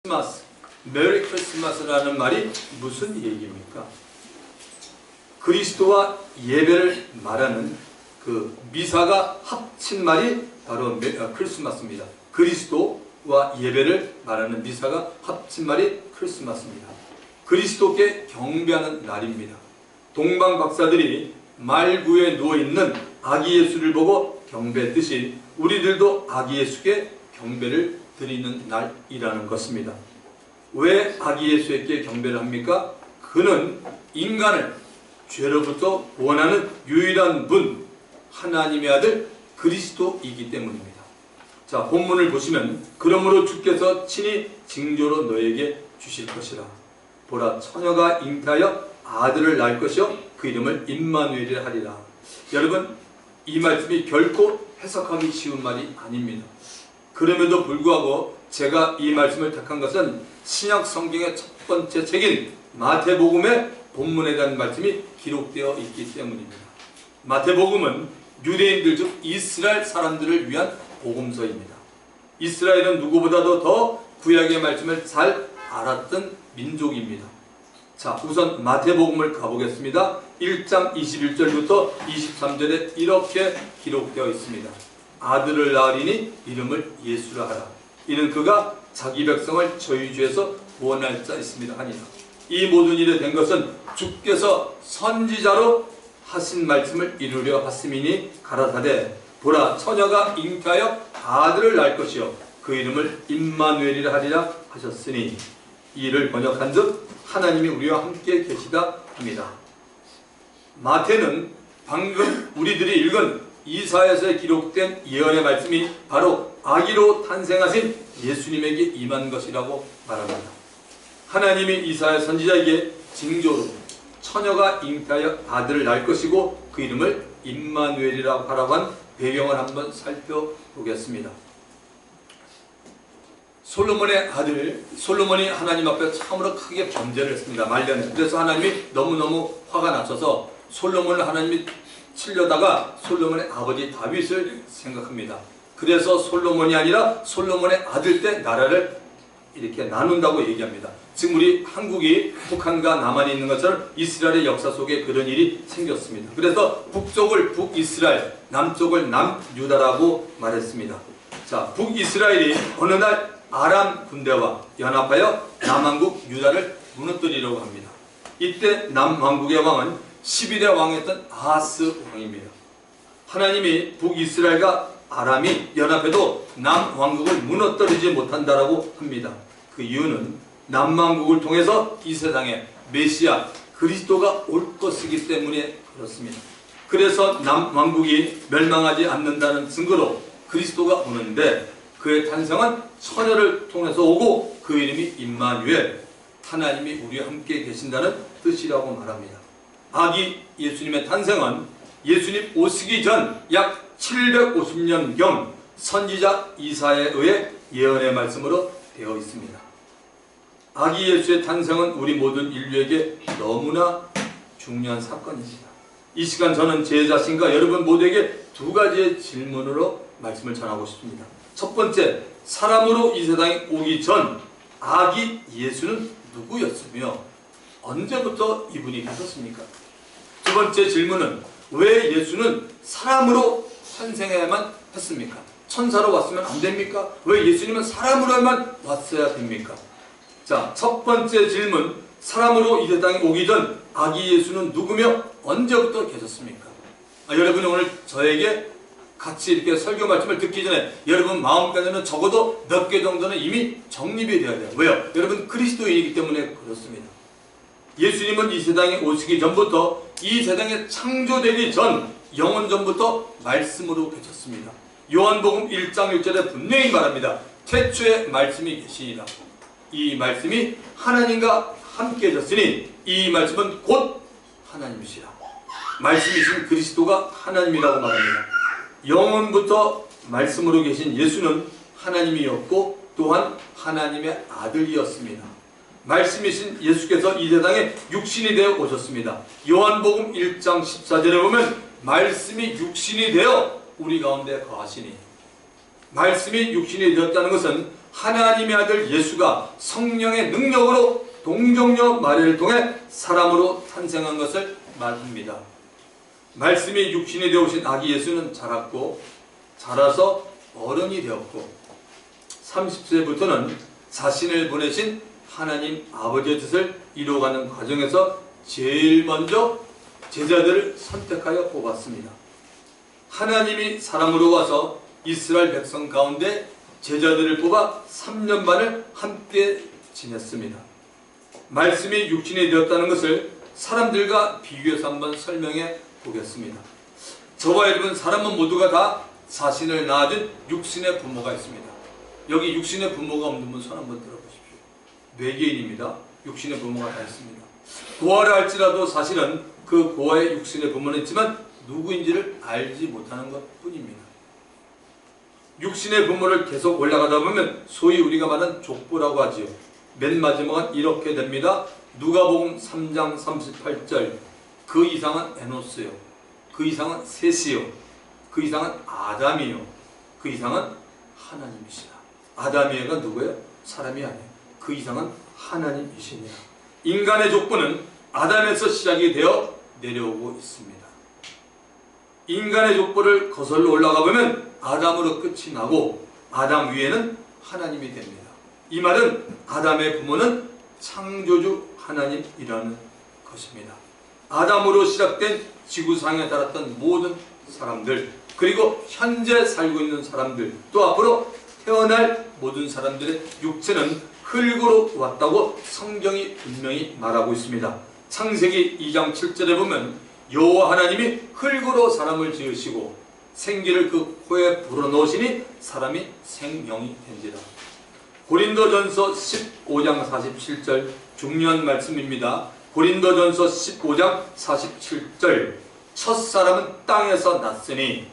크리스마스, 메리 크리스마스라는 말이 무슨 얘기입니까? 그리스도와 예배를 말하는 그 미사가 합친 말이 바로 크리스마스입니다. 그리스도와 예배를 말하는 미사가 합친 말이 크리스마스입니다. 그리스도께 경배하는 날입니다. 동방 박사들이 말구에 누워있는 아기 예수를 보고 경배했듯이 우리들도 아기 예수께 경배를 드리는 날이라는 것입니다. 왜 아기 예수에게 경배를 합니까? 그는 인간을 죄로부터 구원하는 유일한 분, 하나님의 아들 그리스도이기 때문입니다. 자, 본문을 보시면 그러므로 주께서 친히 징조로 너에게 주실 것이라. 보라, 처녀가 잉태하여 아들을 낳을 것이요 그 이름을 임마누엘이라 하리라. 여러분, 이 말씀이 결코 해석하기 쉬운 말이 아닙니다. 그럼에도 불구하고 제가 이 말씀을 택한 것은 신약 성경의 첫 번째 책인 마태복음의 본문에 대한 말씀이 기록되어 있기 때문입니다. 마태복음은 유대인들 즉 이스라엘 사람들을 위한 복음서입니다. 이스라엘은 누구보다도 더 구약의 말씀을 잘 알았던 민족입니다. 자, 우선 마태복음을 가보겠습니다. 1장 21절부터 23절에 이렇게 기록되어 있습니다. 아들을 낳으리니 이름을 예수라 하라. 이는 그가 자기 백성을 저희 죄에서 구원할 자 있습니다 하니라. 이 모든 일이 된 것은 주께서 선지자로 하신 말씀을 이루려 하심이니 가라사대 보라, 처녀가 잉태하여 아들을 낳을 것이요 그 이름을 임마누엘이라 하리라 하셨으니, 이 일을 번역한즉 하나님이 우리와 함께 계시다 합니다. 마태는 방금 우리들이 읽은 이사야서에 기록된 예언의 말씀이 바로 아기로 탄생하신 예수님에게 임한 것이라고 말합니다. 하나님이 이사야 선지자에게 징조로 처녀가 잉태하여 아들을 낳을 것이고 그 이름을 임마누엘이라고 하라고 한 배경을 한번 살펴보겠습니다. 솔로몬의 아들 솔로몬이 하나님 앞에 참으로 크게 범죄를 했습니다. 말년에. 그래서 하나님이 너무너무 화가 나셔서 솔로몬을 하나님이 치려다가 솔로몬의 아버지 다윗을 생각합니다. 그래서 솔로몬이 아니라 솔로몬의 아들 때 나라를 이렇게 나눈다고 얘기합니다. 지금 우리 한국이 북한과 남한이 있는 것처럼 이스라엘의 역사 속에 그런 일이 생겼습니다. 그래서 북쪽을 북이스라엘, 남쪽을 남유다라고 말했습니다. 자, 북이스라엘이 어느 날 아람 군대와 연합하여 남왕국 유다를 무너뜨리려고 합니다. 이때 남왕국의 왕은 12대 왕이었던 아하스 왕입니다. 하나님이 북이스라엘과 아람이 연합해도 남왕국을 무너뜨리지 못한다라고 합니다. 그 이유는 남왕국을 통해서 이 세상에 메시아 그리스도가 올 것이기 때문에 그렇습니다. 그래서 남왕국이 멸망하지 않는다는 증거로 그리스도가 오는데 그의 탄생은 처녀를 통해서 오고 그 이름이 임마누엘, 하나님이 우리와 함께 계신다는 뜻이라고 말합니다. 아기 예수님의 탄생은 예수님 오시기 전 약 750년경 선지자 이사야에 의해 예언의 말씀으로 되어 있습니다. 아기 예수의 탄생은 우리 모든 인류에게 너무나 중요한 사건입니다. 이 시간 저는 제 자신과 여러분 모두에게 두 가지의 질문으로 말씀을 전하고 싶습니다. 첫 번째, 사람으로 이 세상에 오기 전 아기 예수는 누구였으며 언제부터 이분이 계셨습니까? 두 번째 질문은 왜 예수는 사람으로 탄생해야만 했습니까? 천사로 왔으면 안 됩니까? 왜 예수님은 사람으로만 왔어야 됩니까? 자, 첫 번째 질문, 사람으로 이 세상에 오기 전 아기 예수는 누구며 언제부터 계셨습니까? 여러분이 오늘 저에게 같이 이렇게 설교 말씀을 듣기 전에 여러분 마음까지는 적어도 몇 개 정도는 이미 정립이 되어야 돼요. 왜요? 여러분 그리스도인이기 때문에 그렇습니다. 예수님은 이 세상에 오시기 전부터 이 세상에 창조되기 전 영원 전부터 말씀으로 계셨습니다. 요한복음 1장 1절에 분명히 말합니다. 태초에 말씀이 계시니라. 이 말씀이 하나님과 함께 계셨으니 이 말씀은 곧 하나님이시라. 말씀이신 그리스도가 하나님이라고 말합니다. 영원부터 말씀으로 계신 예수는 하나님이었고 또한 하나님의 아들이었습니다. 말씀이신 예수께서 이 세상에 육신이 되어 오셨습니다. 요한복음 1장 14절에 보면 말씀이 육신이 되어 우리 가운데 거하시니, 말씀이 육신이 되었다는 것은 하나님의 아들 예수가 성령의 능력으로 동정녀 마리아를 통해 사람으로 탄생한 것을 말합니다. 말씀이 육신이 되어오신 아기 예수는 자라서 어른이 되었고 30세부터는 자신을 보내신 하나님 아버지의 뜻을 이루어가는 과정에서 제일 먼저 제자들을 선택하여 뽑았습니다. 하나님이 사람으로 와서 이스라엘 백성 가운데 제자들을 뽑아 3년 반을 함께 지냈습니다. 말씀이 육신이 되었다는 것을 사람들과 비교해서 한번 설명해 보겠습니다. 저와 여러분 사람은 모두가 다 자신을 낳아준 육신의 부모가 있습니다. 여기 육신의 부모가 없는 분 손 한번 들어보십시오. 외계인입니다. 육신의 부모가 다 있습니다. 고아를 할지라도 사실은 그 고아의 육신의 부모는 있지만 누구인지를 알지 못하는 것 뿐입니다. 육신의 부모를 계속 올라가다 보면 소위 우리가 말하는 족보라고 하지요. 맨 마지막은 이렇게 됩니다. 누가복음 3장 38절 그 이상은 에노스요, 그 이상은 셋이요, 그 이상은 아담이요, 그 이상은 하나님이시다. 아담이가 누구예요? 사람이 아니에요. 그 이상은 하나님이시니라. 인간의 족보는 아담에서 시작이 되어 내려오고 있습니다. 인간의 족보를 거슬러 올라가 보면 아담으로 끝이 나고 아담 위에는 하나님이 됩니다. 이 말은 아담의 부모는 창조주 하나님이라는 것입니다. 아담으로 시작된 지구상에 살았던 모든 사람들, 그리고 현재 살고 있는 사람들, 또 앞으로 태어날 모든 사람들의 육체는 흙으로 왔다고 성경이 분명히 말하고 있습니다. 창세기 2장 7절에 보면 여호와 하나님이 흙으로 사람을 지으시고 생기를 그 코에 불어넣으시니 사람이 생명이 된지라. 고린도전서 15장 47절 중요한 말씀입니다. 고린도전서 15장 47절 첫사람은 땅에서 났으니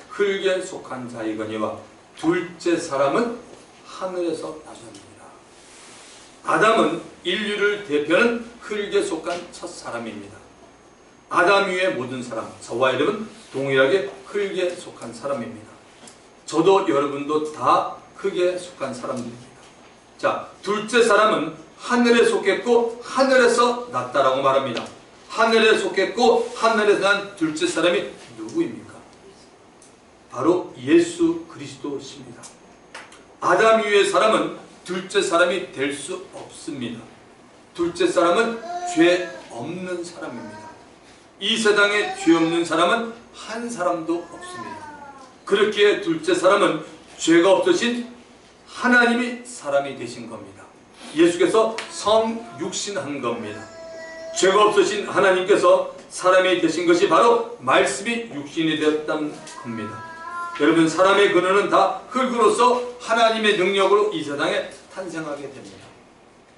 흙에 속한 자이거니와 둘째 사람은 하늘에서 나셨느니라. 아담은 인류를 대표하는 흙에 속한 첫사람입니다. 아담 위의 모든 사람, 저와 여러분 동일하게 흙에 속한 사람입니다. 저도 여러분도 다 흙에 속한 사람들입니다. 자, 둘째 사람은 하늘에 속했고 하늘에서 났다라고 말합니다. 하늘에 속했고 하늘에서 난 둘째 사람이 누구입니까? 바로 예수 그리스도십니다. 아담 위의 사람은 둘째 사람이 될 수 없습니다. 둘째 사람은 죄 없는 사람입니다. 이 세상에 죄 없는 사람은 한 사람도 없습니다. 그렇기에 둘째 사람은 죄가 없으신 하나님이 사람이 되신 겁니다. 예수께서 성육신한 겁니다. 죄가 없으신 하나님께서 사람이 되신 것이 바로 말씀이 육신이 되었다는 겁니다. 여러분 사람의 근원은 다 흙으로서 하나님의 능력으로 이 세상에 탄생하게 됩니다.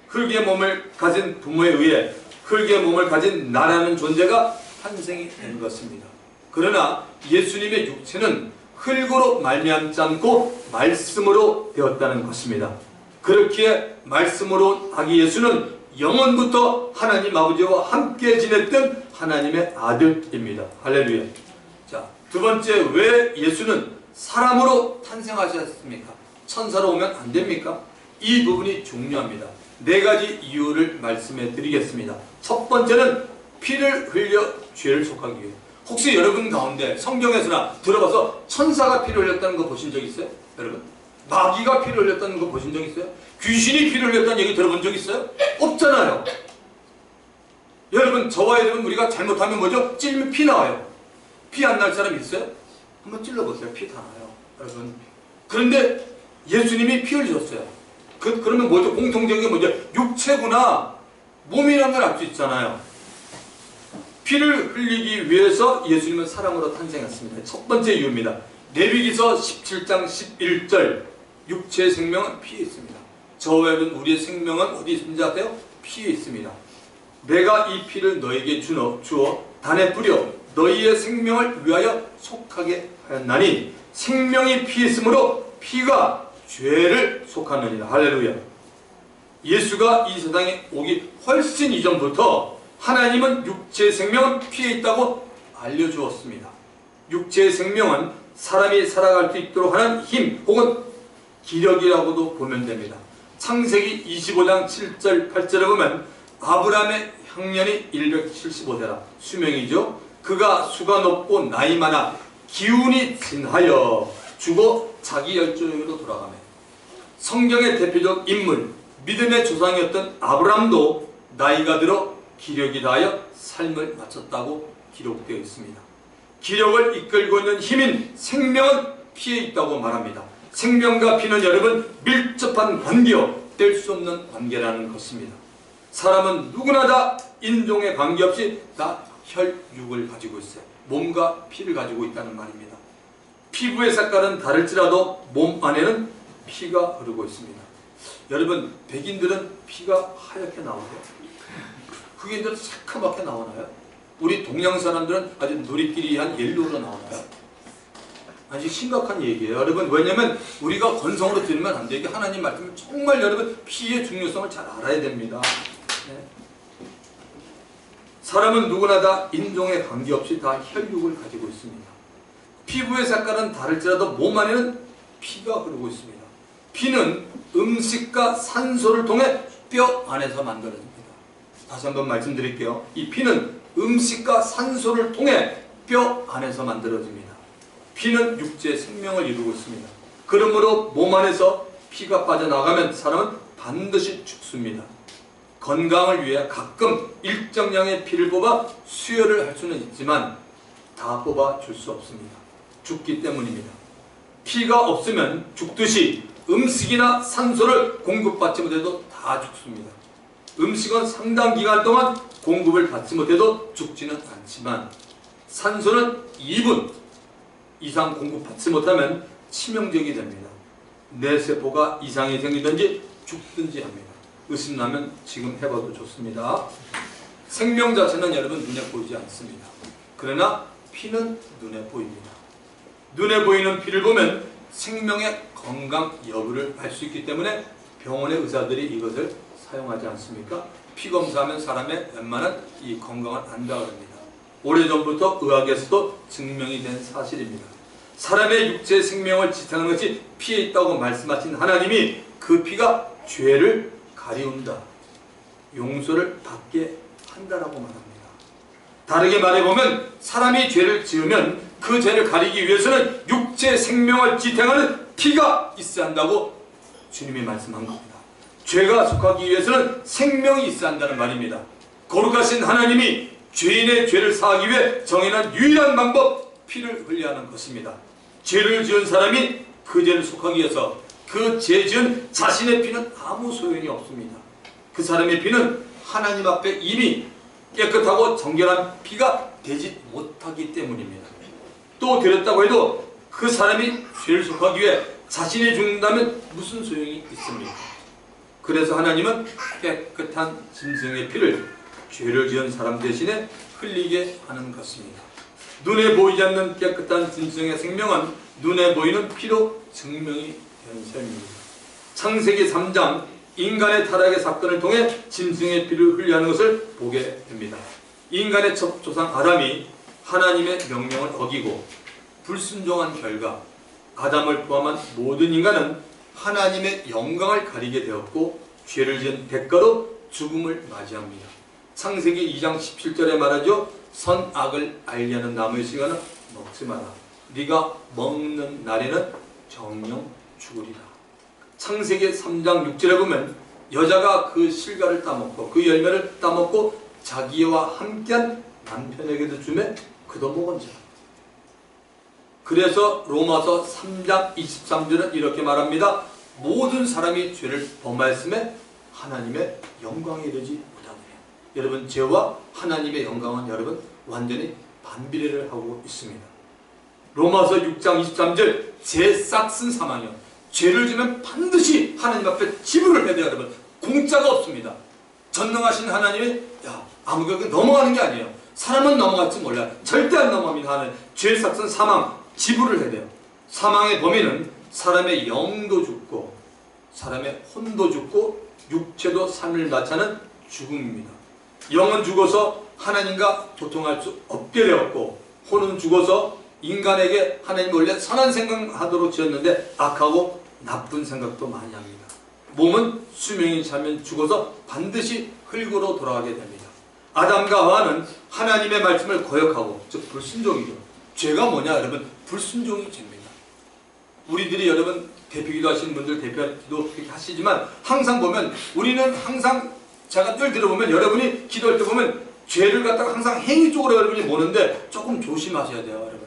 흙의 몸을 가진 부모에 의해 흙의 몸을 가진 나라는 존재가 탄생이 된 것입니다. 그러나 예수님의 육체는 흙으로 말미암지 않고 말씀으로 되었다는 것입니다. 그렇기에 말씀으로 아기 예수는 영원부터 하나님 아버지와 함께 지냈던 하나님의 아들입니다. 할렐루야. 자, 두 번째, 왜 예수는 사람으로 탄생하셨습니까? 천사로 오면 안 됩니까? 이 부분이 중요합니다. 네 가지 이유를 말씀해 드리겠습니다. 첫 번째는 피를 흘려 죄를 속하기 위해. 혹시 여러분 가운데 성경에서나 들어가서 천사가 피를 흘렸다는 거 보신 적 있어요? 여러분? 마귀가 피를 흘렸다는 거 보신 적 있어요? 귀신이 피를 흘렸다는 얘기 들어본 적 있어요? 없잖아요. 여러분, 저와 여러분 우리가 잘못하면 뭐죠? 찔면 피 나와요. 피 안 날 사람 있어요? 한번 찔러보세요. 피 다 나요. 여러분. 그런데 예수님이 피 흘리셨어요. 그러면 뭐죠? 공통적인 게 뭐죠? 육체구나. 몸이라는 걸 알 수 있잖아요. 피를 흘리기 위해서 예수님은 사람으로 탄생했습니다. 첫 번째 이유입니다. 레위기서 17장 11절 육체의 생명은 피에 있습니다. 저와 여러분 우리의 생명은 어디 있는지 아세요? 피에 있습니다. 내가 이 피를 너에게 주어 단에 뿌려 너희의 생명을 위하여 속하게 하였나니 생명이 피에 있으므로 피가 죄를 속하느니라. 할렐루야. 예수가 이 세상에 오기 훨씬 이전부터 하나님은 육체의 생명은 피에 있다고 알려주었습니다. 육체의 생명은 사람이 살아갈 수 있도록 하는 힘 혹은 기력이라고도 보면 됩니다. 창세기 25장 7절 8절에 보면 아브라함의 향년이 175세라 수명이죠. 그가 수가 높고 나이 많아 기운이 진하여 죽어 자기 열조에게로 돌아가며 성경의 대표적 인물 믿음의 조상이었던 아브라함도 나이가 들어 기력이 다하여 삶을 마쳤다고 기록되어 있습니다. 기력을 이끌고 있는 힘인 생명은 피에 있다고 말합니다. 생명과 피는 여러분 밀접한 관계요 뗄 수 없는 관계라는 것입니다. 사람은 누구나 다 인종에 관계없이 다 혈육을 가지고 있어요. 몸과 피를 가지고 있다는 말입니다. 피부의 색깔은 다를지라도 몸 안에는 피가 흐르고 있습니다. 여러분 백인들은 피가 하얗게 나오세요? 흑인들은 새카맣게 나오나요? 우리 동양 사람들은 아주 누리끼리한 옐로우로 나오나요? 아주 심각한 얘기예요. 여러분 왜냐하면 우리가 건성으로 들으면 안 되게 하나님 말씀을 정말 여러분 피의 중요성을 잘 알아야 됩니다. 네. 사람은 누구나 다 인종에 관계없이 다 혈육을 가지고 있습니다. 피부의 색깔은 다를지라도 몸 안에는 피가 흐르고 있습니다. 피는 음식과 산소를 통해 뼈 안에서 만들어집니다. 다시 한번 말씀드릴게요. 이 피는 음식과 산소를 통해 뼈 안에서 만들어집니다. 피는 육체의 생명을 이루고 있습니다. 그러므로 몸 안에서 피가 빠져나가면 사람은 반드시 죽습니다. 건강을 위해 가끔 일정량의 피를 뽑아 수혈을 할 수는 있지만 다 뽑아 줄 수 없습니다. 죽기 때문입니다. 피가 없으면 죽듯이 음식이나 산소를 공급받지 못해도 다 죽습니다. 음식은 상당 기간 동안 공급을 받지 못해도 죽지는 않지만 산소는 2분 이상 공급받지 못하면 치명적이 됩니다. 뇌세포가 이상이 생기든지 죽든지 합니다. 의심나면 지금 해봐도 좋습니다. 생명 자체는 여러분 눈에 보이지 않습니다. 그러나 피는 눈에 보입니다. 눈에 보이는 피를 보면 생명의 건강 여부를 알 수 있기 때문에 병원의 의사들이 이것을 사용하지 않습니까? 피 검사하면 사람의 웬만한 이 건강을 안다고 합니다. 오래전부터 의학에서도 증명이 된 사실입니다. 사람의 육체의 생명을 지탱하는 것이 피에 있다고 말씀하신 하나님이 그 피가 죄를 가리운다, 용서를 받게 한다라고 말합니다. 다르게 말해보면 사람이 죄를 지으면 그 죄를 가리기 위해서는 육체의 생명을 지탱하는 피가 있어야 한다고 주님이 말씀한 겁니다. 죄가 속하기 위해서는 생명이 있어야 한다는 말입니다. 거룩하신 하나님이 죄인의 죄를 사하기 위해 정해놓은 유일한 방법, 피를 흘려야 하는 것입니다. 죄를 지은 사람이 그 죄를 속하기 위해서 그 죄 지은 자신의 피는 아무 소용이 없습니다. 그 사람의 피는 하나님 앞에 이미 깨끗하고 정결한 피가 되지 못하기 때문입니다. 또 되렸다고 해도 그 사람이 죄를 속하기 위해 자신이 죽는다면 무슨 소용이 있습니까? 그래서 하나님은 깨끗한 짐승의 피를 죄를 지은 사람 대신에 흘리게 하는 것입니다. 눈에 보이지 않는 깨끗한 짐승의 생명은 눈에 보이는 피로 증명이 되는 셈입니다. 창세기 3장 인간의 타락의 사건을 통해 짐승의 피를 흘려하는 것을 보게 됩니다. 인간의 첫 조상 아담이 하나님의 명령을 어기고 불순종한 결과 아담을 포함한 모든 인간은 하나님의 영광을 가리게 되었고 죄를 지은 대가로 죽음을 맞이합니다. 창세기 2장 17절에 말하죠. 선악을 알게 하는 나무의 씨가는 먹지 마라. 네가 먹는 날에는 정령 죽으리라. 창세기 3장 6절에 보면 여자가 그 실과를 따먹고 그 열매를 따먹고 자기와 함께한 남편에게도 주매 그도 먹은지라. 그래서 로마서 3장 23절은 이렇게 말합니다. 모든 사람이 죄를 범하였음에 하나님의 영광에 이르지 못하느냐. 여러분 죄와 하나님의 영광은 여러분 완전히 반비례를 하고 있습니다. 로마서 6장 23절 죄 싹슨 사망이요. 죄를 지면 반드시 하나님 앞에 지불을 해야 돼요. 여러분 공짜가 없습니다. 전능하신 하나님이 아무것도 넘어가는 게 아니에요. 사람은 넘어갈지 몰라요. 절대 안 넘어갑니다. 하나님 죄 싹슨 사망 지불을 해야 돼요. 사망의 범위는 사람의 영도 죽고 사람의 혼도 죽고 육체도 삶을 마치는 죽음입니다. 영은 죽어서 하나님과 교통할 수 없게 되었고 혼은 죽어서 인간에게 하나님 원래 선한 생각하도록 지었는데 악하고 나쁜 생각도 많이 합니다. 몸은 수명이 차면 죽어서 반드시 흙으로 돌아가게 됩니다. 아담과 하와는 하나님의 말씀을 거역하고, 즉 불순종이죠. 죄가 뭐냐 여러분? 불순종이 죄입니다. 우리들이 여러분 대표기도 하시는 분들 대표기도 하시지만 항상 보면 우리는 항상 제가 늘 들어보면 여러분이 기도할 때 보면 죄를 갖다가 항상 행위 쪽으로 여러분이 모는데 조금 조심하셔야 돼요 여러분.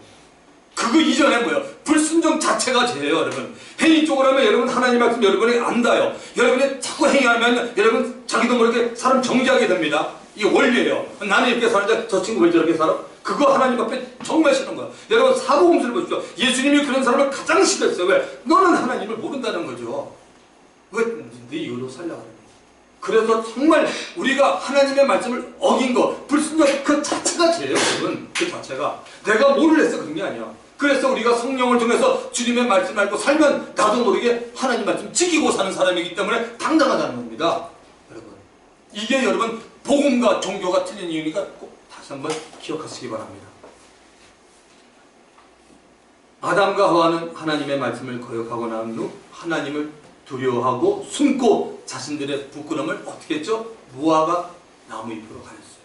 그거 이전에 뭐예요? 불순종 자체가 죄예요 여러분. 행위 쪽으로 하면 여러분 하나님 말씀 여러분이 안다요. 여러분이 자꾸 행위하면 여러분 자기도 모르게 사람 정지하게 됩니다. 이게 원리예요. 나는 이렇게 사는데 저 친구 왜 저렇게 살아? 그거 하나님 앞에 정말 싫은 거야. 여러분 사복음서를 보십시오. 예수님이 그런 사람을 가장 싫어했어요. 왜? 너는 하나님을 모른다는 거죠. 왜? 네 이유로 살려고 그래. 그래서 정말 우리가 하나님의 말씀을 어긴 거, 불순종 그 자체가 죄예요 여러분. 그 자체가 내가 뭐를 했어 그런 게 아니야. 그래서 우리가 성령을 통해서 주님의 말씀을 알고 살면 나도 모르게 하나님 말씀 지키고 사는 사람이기 때문에 당당하다는 겁니다 여러분. 이게 여러분 복음과 종교가 틀린 이유니까 꼭 다시 한번 기억하시기 바랍니다. 아담과 하와는 하나님의 말씀을 거역하고 난 후 하나님을 두려워하고 숨고 자신들의 부끄러움을 어떻게 했죠? 무화과 나무 잎으로 가렸어요.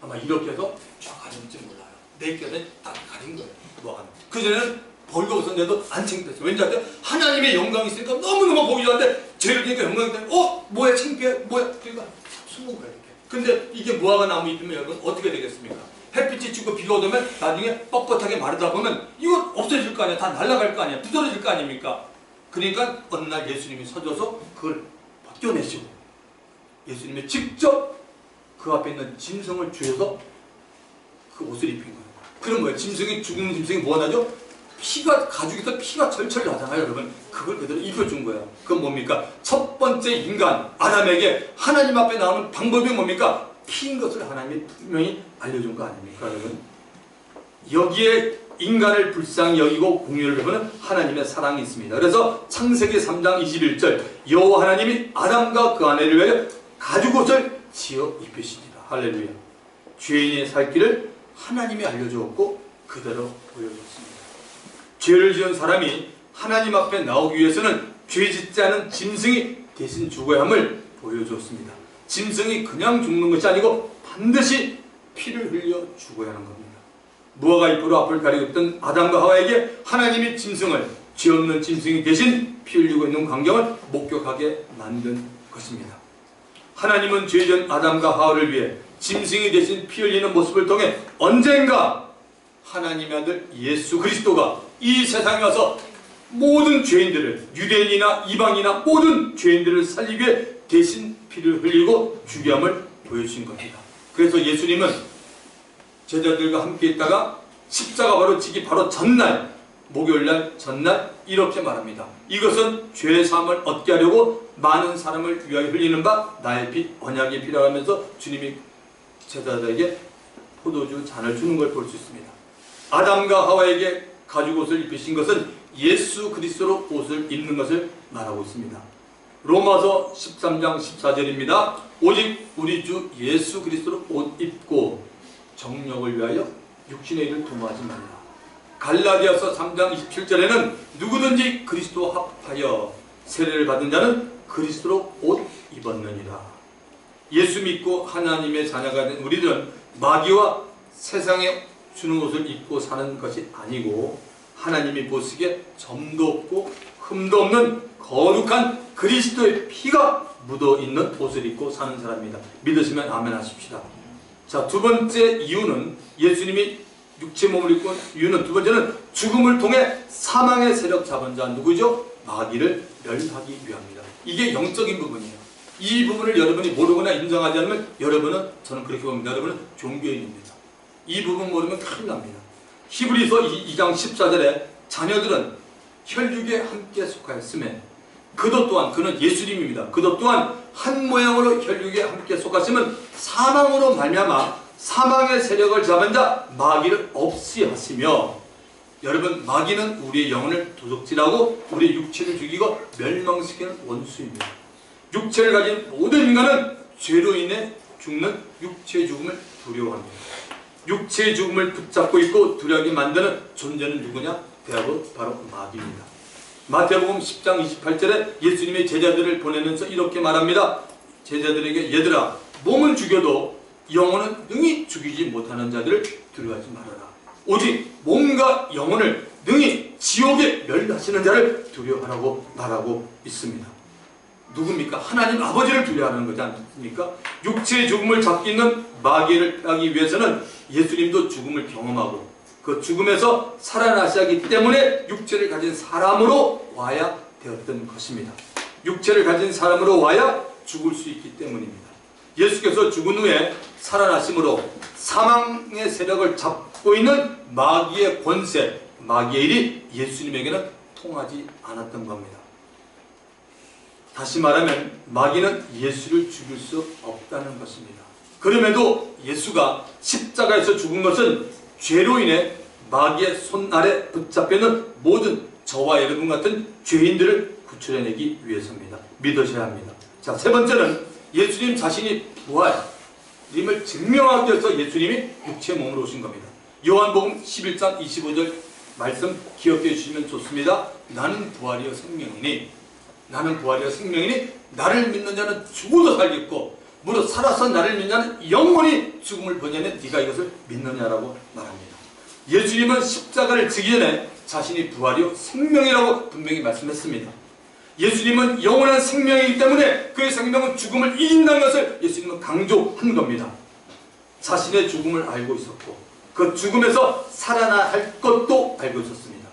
아마 이렇게 해서 쫙 가렸는지 몰라요. 내 껴는 딱 가린 거예요. 무화과. 그전에는 벌거벗었는데도 안 창피했어요. 왠지 하나님의 영광이 있으니까 너무너무 보기 좋은데 죄를 지니까 영광이 있다니 뭐야 창피해 뭐야 그러니까 숨은 거예요. 근데 이게 무화과 나무 잎이면 여러분 어떻게 되겠습니까? 햇빛이 치고 비가 오면 나중에 뻣뻣하게 마르다 보면 이거 없어질 거 아니야. 다 날아갈 거 아니야. 부서질 거 아닙니까? 그러니까 어느 날 예수님이 서줘서 그걸 벗겨내시고 예수님이 직접 그 앞에 있는 짐승을 주셔서 그 옷을 입힌 거예요. 그럼 뭐예요? 짐승이 죽은 짐승이 뭐가 나죠? 피가 가죽에서 피가 철철 나잖아요 여러분. 그걸 그대로 입혀준 거예요. 그건 뭡니까? 첫 번째 인간 아담에게 하나님 앞에 나오는 방법이 뭡니까? 피인 것을 하나님이 분명히 알려준 거 아닙니까 여러분? 여기에 인간을 불쌍히 여기고 공유를 해보는 하나님의 사랑이 있습니다. 그래서 창세기 3장 21절 여호와 하나님이 아담과 그 아내를 위하여 가죽옷을 지어 입히시니라. 할렐루야. 죄인의 살 길을 하나님이 알려주었고 그대로 보여줬습니다. 죄를 지은 사람이 하나님 앞에 나오기 위해서는 죄 짓지 않은 짐승이 대신 죽어야 함을 보여주었습니다. 짐승이 그냥 죽는 것이 아니고 반드시 피를 흘려 죽어야 하는 겁니다. 무화과 잎으로 앞을 가리고 있던 아담과 하와에게 하나님이 짐승을, 죄 없는 짐승이 대신 피 흘리고 있는 광경을 목격하게 만든 것입니다. 하나님은 죄전 아담과 하와를 위해 짐승이 대신 피 흘리는 모습을 통해 언젠가 하나님의 아들 예수 그리스도가 이 세상에 와서 모든 죄인들을, 유대인이나 이방이나 모든 죄인들을 살리기 위해 대신 피를 흘리고 죽임을 보여주신 겁니다. 그래서 예수님은 제자들과 함께 있다가 십자가 바로 지기 바로 전날, 목요일날 전날 이렇게 말합니다. 이것은 죄 사함을 얻게 하려고 많은 사람을 위하여 흘리는 바 나의 피 언약이 필요하면서 주님이 제자들에게 포도주 잔을 주는 걸 볼 수 있습니다. 아담과 하와에게 가죽옷을 입히신 것은 예수 그리스도로 옷을 입는 것을 말하고 있습니다. 로마서 13장 14절입니다. 오직 우리 주 예수 그리스도로 옷 입고 정욕을 위하여 육신의 일을 도모하지 말라. 갈라디아서 3장 27절에는 누구든지 그리스도 합하여 세례를 받은 자는 그리스도로 옷 입었느니라. 예수 믿고 하나님의 자녀가 된 우리들은 마귀와 세상에 주는 옷을 입고 사는 것이 아니고 하나님이 보시기에 점도 없고 흠도 없는 거룩한 그리스도의 피가 묻어있는 옷을 입고 사는 사람입니다. 믿으시면 아멘 하십시다. 자, 두 번째 이유는 예수님이 육체 몸을 입고 온 이유는 두 번째는 죽음을 통해 사망의 세력 잡은 자 누구죠? 마귀를 멸하기 위함이다. 이게 영적인 부분이에요. 이 부분을 여러분이 모르거나 인정하지 않으면 여러분은, 저는 그렇게 봅니다, 여러분은 종교인입니다. 이 부분 모르면 큰일 납니다. 히브리서 2장 14절에 자녀들은 혈육에 함께 속하였음에 그도 또한, 그는 예수님입니다. 그도 또한 한 모양으로 혈육에 함께 속하시면 사망으로 말미암아 사망의 세력을 잡은 자 마귀를 없이 하시며, 여러분 마귀는 우리의 영혼을 도적질하고 우리의 육체를 죽이고 멸망시키는 원수입니다. 육체를 가진 모든 인간은 죄로 인해 죽는 육체의 죽음을 두려워합니다. 육체의 죽음을 붙잡고 있고 두려워하게 만드는 존재는 누구냐? 바로 마귀입니다. 마태복음 10장 28절에 예수님의 제자들을 보내면서 이렇게 말합니다. 제자들에게 얘들아 몸은 죽여도 영혼은 능히 죽이지 못하는 자들을 두려워하지 말아라. 오직 몸과 영혼을 능히 지옥에 멸하시는 자를 두려워하라고 말하고 있습니다. 누굽니까? 하나님 아버지를 두려워하는 거지 않습니까? 육체의 죽음을 잡고 있는 마귀를 피하기 위해서는 예수님도 죽음을 경험하고 그 죽음에서 살아나시기 때문에 육체를 가진 사람으로 와야 되었던 것입니다. 육체를 가진 사람으로 와야 죽을 수 있기 때문입니다. 예수께서 죽은 후에 살아나심으로 사망의 세력을 잡고 있는 마귀의 권세, 마귀의 일이 예수님에게는 통하지 않았던 겁니다. 다시 말하면 마귀는 예수를 죽일 수 없다는 것입니다. 그럼에도 예수가 십자가에서 죽은 것은 죄로 인해 마귀의 손 아래 붙잡혀 있는 모든 저와 여러분 같은 죄인들을 구출해내기 위해서입니다. 믿으셔야 합니다. 자, 세 번째는 예수님 자신이 부활임을 증명하기 위해서 예수님이 육체 몸으로 오신 겁니다. 요한복음 11장 25절 말씀 기억해 주시면 좋습니다. 나는 부활이요 생명이니 나를 믿는 자는 죽어도 살겠고 무릇 살아서 나를 믿는 자는 영원히 죽음을 번제하는 네가 이것을 믿느냐라고 말합니다. 예수님은 십자가를 지기 전에 자신이 부활이요 생명이라고 분명히 말씀했습니다. 예수님은 영원한 생명이기 때문에 그의 생명은 죽음을 이긴다는 것을 예수님은 강조한 겁니다. 자신의 죽음을 알고 있었고 그 죽음에서 살아나야 할 것도 알고 있었습니다.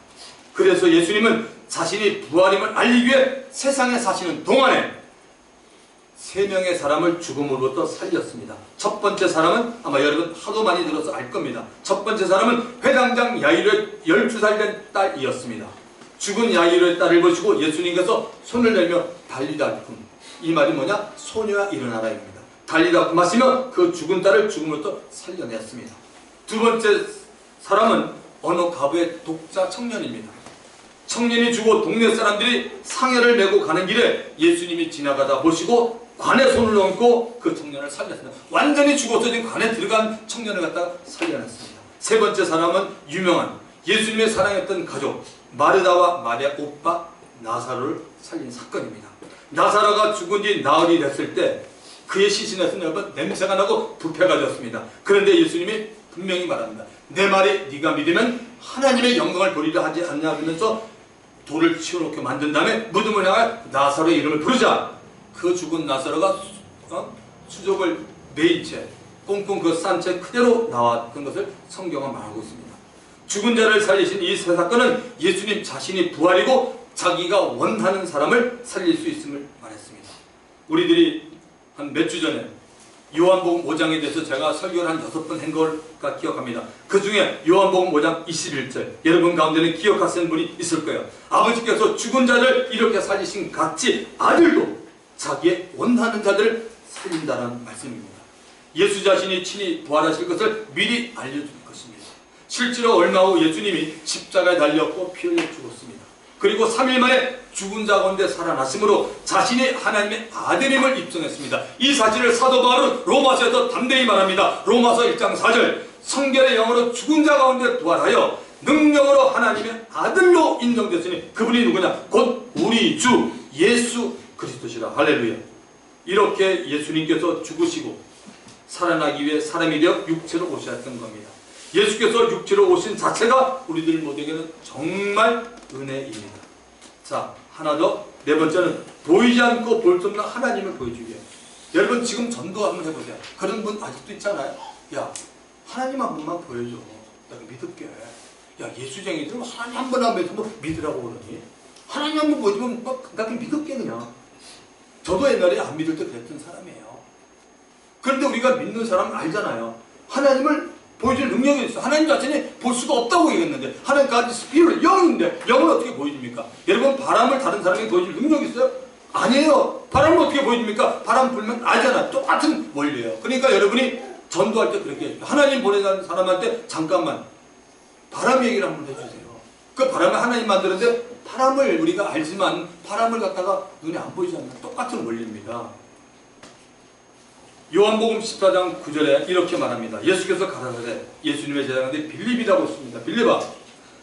그래서 예수님은 자신이 부활임을 알리기 위해 세상에 사시는 동안에 3명의 사람을 죽음으로부터 살렸습니다. 첫 번째 사람은 아마 여러분 하도 많이 들어서 알 겁니다. 첫 번째 사람은 회당장 야이로의 12살 된 딸이었습니다. 죽은 야이로의 딸을 보시고 예수님께서 손을 내밀며 달리다cum, 이 말이 뭐냐? 소녀야 일어나라입니다. 달리다cum 하시며 그 죽은 딸을 죽음으로부터 살려냈습니다. 두 번째 사람은 어느 가부의 독자 청년입니다. 청년이 죽어 동네 사람들이 상여를 메고 가는 길에 예수님이 지나가다 보시고 관에 손을 얹고 그 청년을 살렸습니다. 완전히 죽어서 지금 관에 들어간 청년을 갖다가 살려냈습니다. 세 번째 사람은 유명한 예수님의 사랑했던 가족 마르다와 마리아 오빠 나사로를 살린 사건입니다. 나사로가 죽은 지 나흘이 됐을 때 그의 시신에서 여러분 냄새가 나고 부패가 되었습니다. 그런데 예수님이 분명히 말합니다. 내 말이 네가 믿으면 하나님의 영광을 보리라 하지 않냐 하면서 돌을 치워놓게 만든 다음에 무덤을 향해 나사로의 이름을 부르자. 그 죽은 나사로가 수족을 메인 채 꽁꽁 그 싼 채 그대로 나왔던 것을 성경은 말하고 있습니다. 죽은 자를 살리신 이 세 사건은 예수님 자신이 부활이고 자기가 원하는 사람을 살릴 수 있음을 말했습니다. 우리들이 한 몇 주 전에 요한복음 5장에 대해서 제가 설교를 한 6번 한 걸까 기억합니다. 그 중에 요한복음 5장 21절 여러분 가운데는 기억하시는 분이 있을 거예요. 아버지께서 죽은 자를 이렇게 살리신 같이 아들도 자기의 원하는 자들을 살린다는 말씀입니다. 예수 자신이 친히 부활하실 것을 미리 알려준 것입니다. 실제로 얼마 후 예수님이 십자가에 달렸고 피 흘려 죽었습니다. 그리고 3일 만에 죽은 자 가운데 살아나심으로 자신이 하나님의 아들임을 입증했습니다. 이 사실을 사도 바울은 로마서에서 담대히 말합니다. 로마서 1장 4절 성결의 영으로 죽은 자 가운데 부활하여 능력으로 하나님의 아들로 인정됐으니 그분이 누구냐? 곧 우리 주 예수 그리스도시라. 할렐루야. 이렇게 예수님께서 죽으시고 살아나기 위해 사람이 되어 육체로 오셨던 겁니다. 예수께서 육체로 오신 자체가 우리들 모두에게는 정말 은혜입니다. 자, 하나 더. 네 번째는 보이지 않고 볼 수 없는 하나님을 보여주기 위해. 여러분 지금 전도 한번 해보세요. 그런 분 아직도 있잖아요. 야, 하나님 한 번만 보여줘. 내가 믿을게. 야, 예수쟁이들은 하나님 한 번 안 믿으면 믿으라고 그러니. 하나님 한 번 보여주면 나 그냥 믿을게 그냥. 저도 옛날에 안 믿을 때 그랬던 사람이에요. 그런데 우리가 믿는 사람은 알잖아요. 하나님을 보여줄 능력이 있어. 하나님 자신이 볼 수가 없다고 얘기했는데 하나님까지 스피릿 영인데 영을 어떻게 보여줍니까? 여러분 바람을 다른 사람에게 보여줄 능력이 있어요? 아니에요. 바람을 어떻게 보여줍니까? 바람 불면 알잖아. 똑같은 원리예요. 그러니까 여러분이 전도할 때 그렇게 해주세요. 하나님 보내는 사람한테 잠깐만 바람 얘기를 한번 해주세요. 그 바람을 하나님 만드는데 바람을 우리가 알지만 바람을 갖다가 눈에 안 보이지 않는 똑같은 원리입니다. 요한복음 14장 9절에 이렇게 말합니다. 예수께서 가라사대 예수님의 제자인데 빌립이라고 했습니다. 빌립아,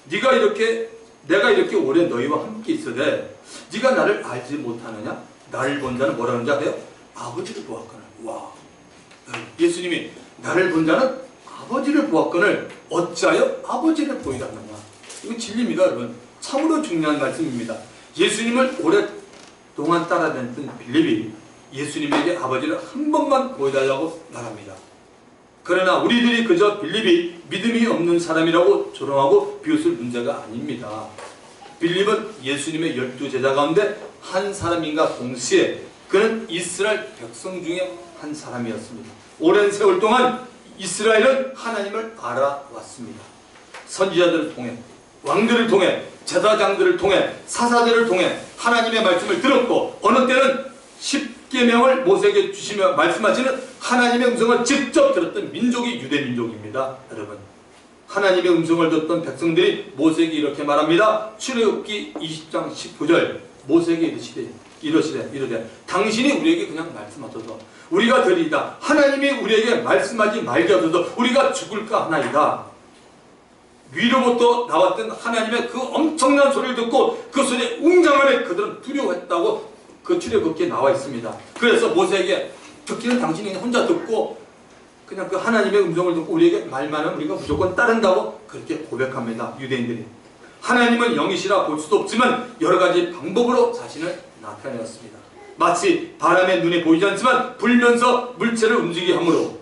네가 이렇게 내가 이렇게 오래 너희와 함께 있어대 네가 나를 알지 못하느냐? 나를 본 자는 뭐라는 자 돼요? 아버지를 보았거늘. 와, 예수님이 나를 본 자는 아버지를 보았거늘 어찌하여 아버지를 보이라 하느냐? 이거 진리입니다, 여러분. 참으로 중요한 말씀입니다. 예수님을 오랫동안 따라다녔던 빌립이 예수님에게 아버지를 한 번만 보여달라고 말합니다. 그러나 우리들이 그저 빌립이 믿음이 없는 사람이라고 조롱하고 비웃을 문제가 아닙니다. 빌립은 예수님의 12제자 가운데 한 사람인가 동시에 그는 이스라엘 백성 중에 한 사람이었습니다. 오랜 세월 동안 이스라엘은 하나님을 알아왔습니다. 선지자들을 통해, 왕들을 통해, 제사장들을 통해, 사사들을 통해 하나님의 말씀을 들었고, 어느 때는 10계명을 모세에게 주시며 말씀하시는 하나님의 음성을 직접 들었던 민족이 유대 민족입니다. 여러분, 하나님의 음성을 듣던 백성들이 모세에게 이렇게 말합니다. 출애굽기 20장 19절 모세에게 이르시되 당신이 우리에게 그냥 말씀하소서 우리가 들으리이다. 하나님이 우리에게 말씀하지 말게 하소서 우리가 죽을까 하나이다. 위로부터 나왔던 하나님의 그 엄청난 소리를 듣고 그 소리에 웅장함에 그들은 두려워했다고 그 출애굽기에 나와 있습니다. 그래서 모세에게 듣기는 당신이 혼자 듣고 그냥 그 하나님의 음성을 듣고 우리에게 말만 하면 우리가 무조건 따른다고 그렇게 고백합니다. 유대인들이. 하나님은 영이시라 볼 수도 없지만 여러 가지 방법으로 자신을 나타내었습니다. 마치 바람의 눈에 보이지 않지만 불면서 물체를 움직이게 하므로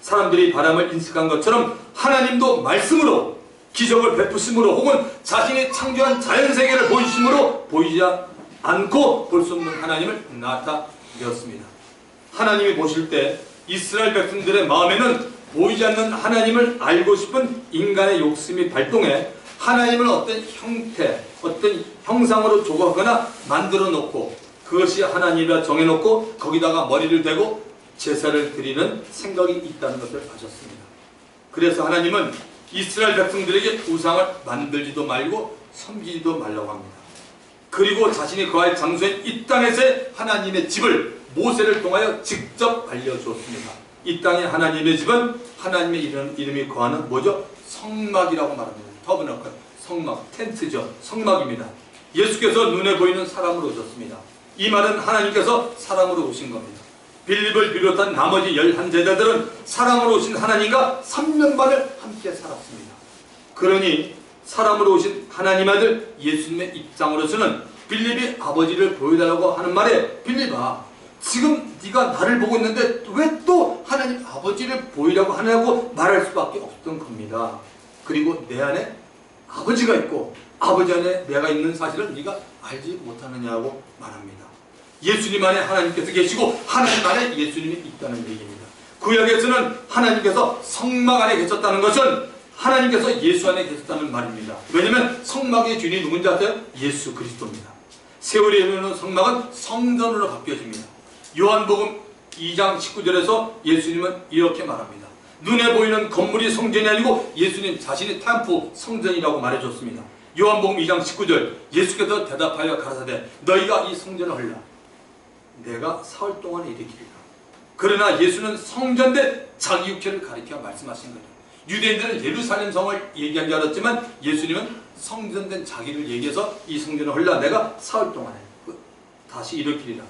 사람들이 바람을 인식한 것처럼 하나님도 말씀으로 기적을 베푸심으로 혹은 자신이 창조한 자연세계를 보이심으로 보이지 않고 볼 수 없는 하나님을 나타내었습니다. 하나님이 보실 때 이스라엘 백성들의 마음에는 보이지 않는 하나님을 알고 싶은 인간의 욕심이 발동해 하나님을 어떤 형태, 어떤 형상으로 조각하거나 만들어 놓고 그것이 하나님이라 정해놓고 거기다가 머리를 대고 제사를 드리는 생각이 있다는 것을 아셨습니다. 그래서 하나님은 이스라엘 백성들에게 우상을 만들지도 말고 섬기지도 말라고 합니다. 그리고 자신이 거할 장소인 이 땅에서의 하나님의 집을 모세를 통하여 직접 알려주었습니다. 이 땅의 하나님의 집은 하나님의 이름이 거하는 뭐죠? 성막이라고 말합니다. 터브너클, 성막, 텐트죠. 성막입니다. 예수께서 눈에 보이는 사람으로 오셨습니다. 이 말은 하나님께서 사람으로 오신 겁니다. 빌립을 비롯한 나머지 11제자들은 사람으로 오신 하나님과 3년 반을 함께 살았습니다. 그러니 사람으로 오신 하나님 아들 예수님의 입장으로서는 빌립이 아버지를 보여달라고 하는 말에 빌립아 지금 네가 나를 보고 있는데 왜 또 하나님 아버지를 보이라고 하냐고 말할 수밖에 없던 겁니다. 그리고 내 안에 아버지가 있고 아버지 안에 내가 있는 사실을 네가 알지 못하느냐고 말합니다. 예수님 안에 하나님께서 계시고 하나님 안에 예수님이 있다는 얘기입니다. 구약에서는 하나님께서 성막 안에 계셨다는 것은 하나님께서 예수 안에 계셨다는 말입니다. 왜냐하면 성막의 주인이 누군지 아세요? 예수 그리스도입니다. 세월이 흐르는 성막은 성전으로 바뀌어집니다. 요한복음 2장 19절에서 예수님은 이렇게 말합니다. 눈에 보이는 건물이 성전이 아니고 예수님 자신이 템플 성전이라고 말해줬습니다. 요한복음 2장 19절 예수께서 대답하여 가라사대 너희가 이 성전을 헐라 내가 사흘 동안에 일으키리라. 그러나 예수는 성전된 자기 육체를 가리켜 말씀하신 거죠. 유대인들은 예루살렘 성을 얘기한 줄 알았지만 예수님은 성전된 자기를 얘기해서 이 성전을 헐라 내가 사흘 동안에 다시 일으키리라.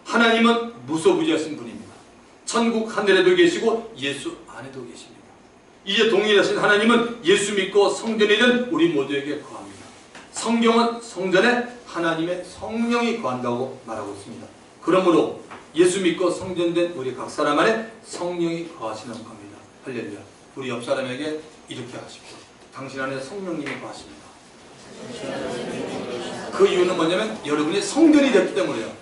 하나님은 무소부지하신 분입니다. 천국 하늘에도 계시고 예수 안에도 계십니다. 이제 동일하신 하나님은 예수 믿고 성전이 된 우리 모두에게 거합니다. 성경은 성전에 하나님의 성령이 거한다고 말하고 있습니다. 그러므로 예수 믿고 성전된 우리 각 사람 안에 성령이 거하시는 겁니다. 할렐루야. 우리 옆 사람에게 이렇게 하십시오. 당신 안에 성령님이 거하십니다. 그 이유는 뭐냐면 여러분이 성전이 됐기 때문에요.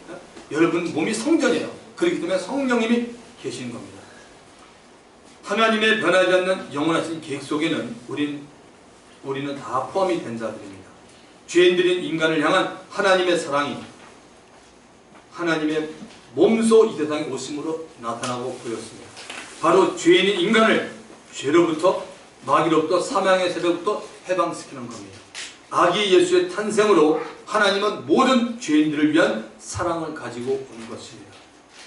여러분 몸이 성전이에요. 그렇기 때문에 성령님이 계시는 겁니다. 하나님의 변하지 않는 영원하신 계획 속에는 우리는 다 포함이 된 자들입니다. 죄인들인 인간을 향한 하나님의 사랑이 하나님의 몸소 이 세상에 오심으로 나타나고 보였습니다. 바로 죄인인 인간을 죄로부터 마귀로부터 사망의 세력부터 해방시키는 겁니다. 아기 예수의 탄생으로 하나님은 모든 죄인들을 위한 사랑을 가지고 온 것입니다.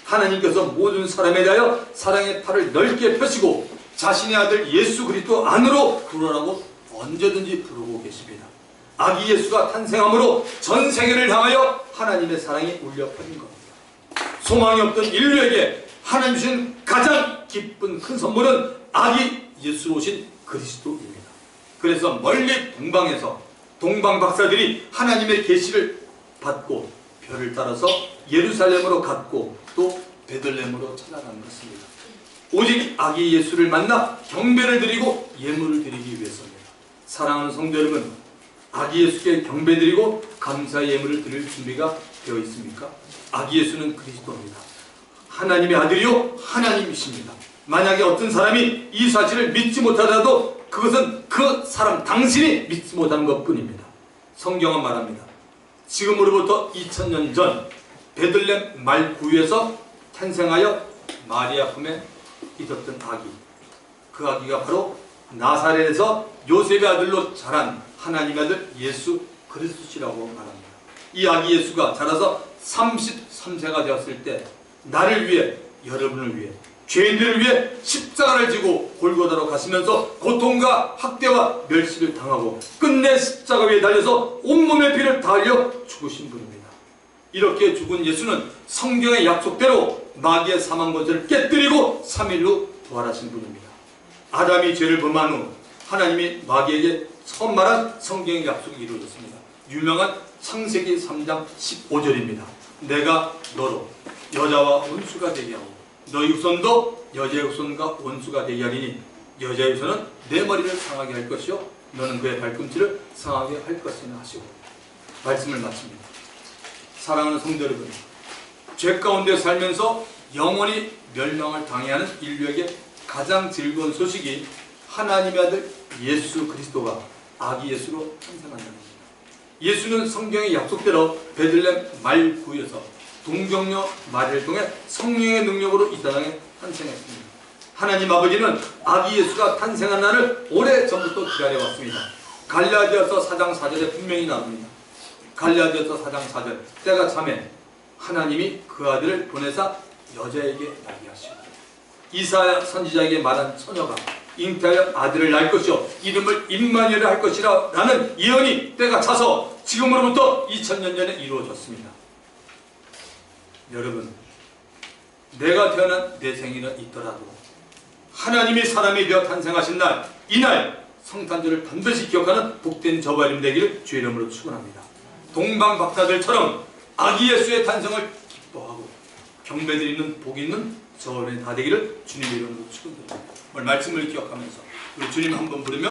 하나님께서 모든 사람에 대하여 사랑의 팔을 넓게 펴시고 자신의 아들 예수 그리스도 안으로 들어오라고 언제든지 부르고 계십니다. 아기 예수가 탄생함으로 전 세계를 향하여 하나님의 사랑이 울려 퍼진 겁니다. 소망이 없던 인류에게 하나님 주신 가장 기쁜 큰 선물은 아기 예수로 오신 그리스도입니다. 그래서 멀리 동방에서 동방 박사들이 하나님의 계시를 받고 별을 따라서 예루살렘으로 갔고 또 베들레헴으로 찾아간 것입니다. 오직 아기 예수를 만나 경배를 드리고 예물을 드리기 위해서입니다. 사랑하는 성도 여러분, 아기 예수께 경배드리고 감사의 예물을 드릴 준비가 되어 있습니까? 아기 예수는 그리스도입니다. 하나님의 아들이요 하나님이십니다. 만약에 어떤 사람이 이 사실을 믿지 못하더라도 그것은 그 사람 당신이 믿지 못하는 것뿐입니다. 성경은 말합니다. 지금으로부터 2000년 전 베들레헴 말구유에서 탄생하여 마리아 품에 있었던 아기, 그 아기가 바로 나사렛에서 요셉의 아들로 자란 하나님의 아들 예수 그리스도시라고 말합니다. 이 아기 예수가 자라서 33세가 되었을 때 나를 위해, 여러분을 위해, 죄인들을 위해 십자가를 지고 골고다로 가시면서 고통과 학대와 멸시를 당하고 끝내 십자가 위에 달려서 온몸의 피를 다 흘려 죽으신 분입니다. 이렇게 죽은 예수는 성경의 약속대로 마귀의 사망 권세를 깨뜨리고 3일 후 부활하신 분입니다. 아담이 죄를 범한 후 하나님이 마귀에게 처음 말한 성경의 약속이 이루어졌습니다. 유명한 창세기 3장 15절입니다. 내가 너로 여자와 원수가 되게 하고 너희 후손도 여자의 후손과 원수가 되게 하리니 여자의 후손은 내 머리를 상하게 할 것이요 너는 그의 발꿈치를 상하게 할 것이나 하시고 말씀을 마칩니다. 사랑하는 성도 여러분, 죄 가운데 살면서 영원히 멸망을 당해야 하는 인류에게 가장 즐거운 소식이 하나님의 아들 예수 그리스도가 아기 예수로 탄생한다는 겁니다. 예수는 성경의 약속대로 베들레헴 말구에서 동정녀 마리아를 통해 성령의 능력으로 이 땅에 탄생했습니다. 하나님 아버지는 아기 예수가 탄생한 날을 오래전부터 기다려왔습니다. 갈라디아서 4장 4절에 분명히 나옵니다. 갈라디아서 4장 4절, 때가 차매 하나님이 그 아들을 보내사 여자에게 나게 하시고 이사야 선지자에게 말한 처녀가 잉태하여 아들을 낳을 것이요 이름을 임마누엘 할 것이라 라는 예언이 때가 차서 지금으로부터 2000년 전에 이루어졌습니다. 여러분, 내가 태어난 내 생일은 있더라도 하나님이 사람이 되어 탄생하신 날, 이날 성탄절을 반드시 기억하는 복된 저와 여러분 되기를 주의 이름으로 축원합니다. 동방 박사들처럼 아기 예수의 탄생을 기뻐하고 경배드리는 복 있는 저와 여러분 다 되기를 주님의 이름으로 축원드립니다. 오늘 말씀을 기억하면서 우리 주님 한번 부르며